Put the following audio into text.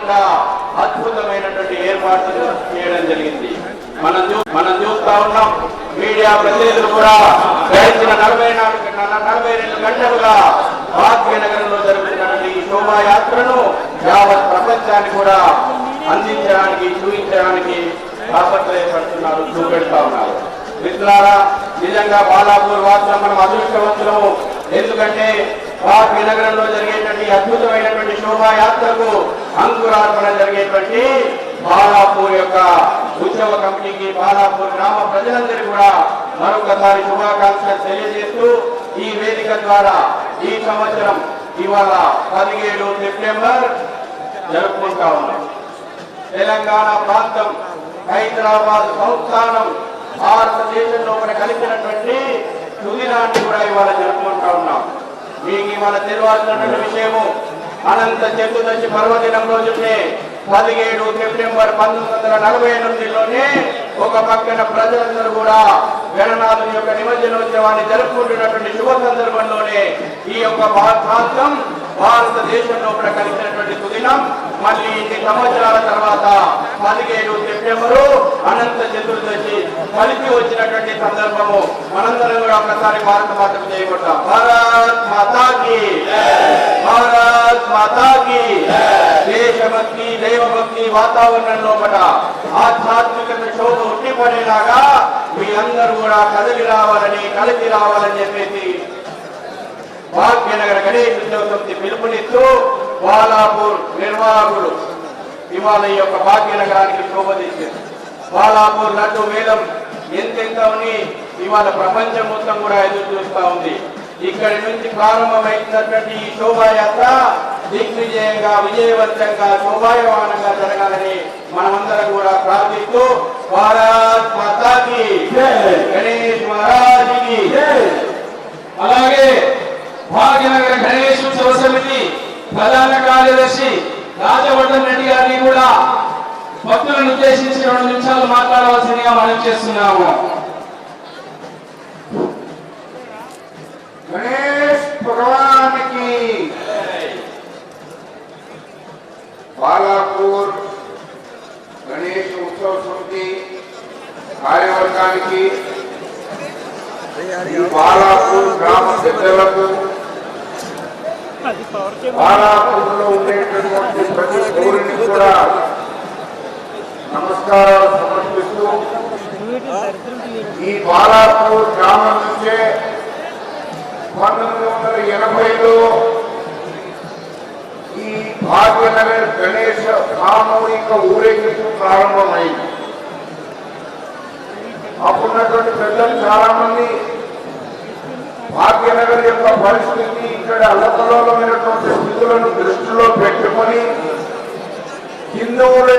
విధంగా అద్భుతమైనటువంటి ఏర్పాట్లు చేయడం జరిగింది. మనం చూస్తా ఉన్నాం, మీడియా ప్రతినిధులు కూడా గడిచిన 42 గంటలుగా భాగ్యనగరంలో జరుగుతున్నటువంటి ఈ శోభాయాత్రను యావత్ ప్రపంచాన్ని కూడా అందించడానికి, చూపించడానికి తాపత్రయపడుతున్నారు, చూపెడతా ఉన్నారు. మిత్రులారా, నిజంగా బాలాపూర్ వాసులు మనం అదృష్టవంతులము. ఎందుకంటే భాగ్యనగరంలో జరిగేటువంటి అద్భుతమైనటువంటి శోభాయాత్రకు అంకురార్పణ జరిగేటువంటి బాలాపూర్ యొక్క ఉత్సవ కమిటీకి, బాలాపూర్ గ్రామ ప్రజలందరికీ కూడా మరొకసారి శుభాకాంక్షలు తెలియజేస్తూ ఈ వేదిక ద్వారా ఈ సంవత్సరం ఇవాళ 17 సెప్టెంబర్ జరుపుకుంటా ఉన్నాం. తెలంగాణ ప్రాంతం, హైదరాబాద్ సంస్థానం భారతదేశంలో కలిసినటువంటి సుదినాన్ని కూడా ఇవాళ జరుపుకుంటా ఉన్నాం. మీకు ఇవాళ తెలియాల్సినటువంటి విషయము, అనంత చతుర్దశి పర్వదినం రోజునే 17 సెప్టెంబర్ 1948లోనే ఒక పక్కన ప్రజలందరూ కూడా గణనాథుని యొక్క నిమజ్జనోత్సవాన్ని జరుపుకుంటున్నటువంటి శుభ సందర్భంలోనే ఈ యొక్క ప్రాంతం భారతదేశంలో కూడా కలిసినటువంటి సుదినం మళ్ళీ ఇన్ని సంవత్సరాల తర్వాత 17 సెప్టెంబరు అనంత చతుర్దశి కలిసి వచ్చినటువంటి సందర్భము. మనందరం కూడా ఒకసారి భారత మాతకు చేయబడ్డాం. భారత్ మాతాకి, భారత్ మాతాకి. దేశభక్తి, దైవభక్తి వాతావరణంలో ఆధ్యాత్మికత శోభ ఉట్టిపడేలాగా మీ అందరూ కూడా కదిలి రావాలని, కలిసి రావాలని చెప్పేసి భాగ్యనగర గణేష్ ఉత్సవ సమితి పిలుపునిస్తూ బాలాపూర్ నిర్వాహకులు ఇవాళ ఈ యొక్క భాగ్యనగరానికి శోభ తెచ్చారు. బాలాపూర్ లడ్డు వేదం ఎంతెంత ఉంది ఇవాళ ప్రపంచం మొత్తం కూడా ఎదురు చూస్తా ఉంది. ఇక్కడి నుంచి ప్రారంభమైనటువంటి ఈ శోభాయాత్ర దిగ్విజయంగా, విజయవంతంగా, శోభాయమానంగా జరగాలని మనమందరం కూడా ప్రార్థిస్తూ భారత్ మాతాకి, గణేష్ మహారాజుకి. అలాగే భాగ్యనగర గణేష్ ఉత్సవ సమితి ప్రధాన కార్యదర్శి రాజవర్ధన్ రెడ్డి గారిని కూడా భక్తులను ఉద్దేశించి 2 నిమిషాలు మాట్లాడవలసిందిగా మనం చేస్తున్నాము. గణేష్ భగవానికి, బాలాపూర్ గణేష్ ఉత్సవ సమితి కార్యవర్గానికి, బాలాపూర్ గ్రామ పెద్దలకు, బాలాపూర్లో ఉండేటటువంటి ప్రతి పౌరుని కూడా నమస్కారాలు సమర్పిస్తూ, ఈ బాలాపూర్ గ్రామం నుంచే 1980లో ఈ భాగ్యనగర్ గణేష సామూహిక ఊరేగింపు ప్రారంభమైంది. అప్పుడున్నటువంటి పెద్దలు చాలా మంది భాగ్యనగర్ యొక్క పరిస్థితి, ఇక్కడ అల్లకల్లోలమైనటువంటి స్థితులను దృష్టిలో పెట్టుకొని హిందువుల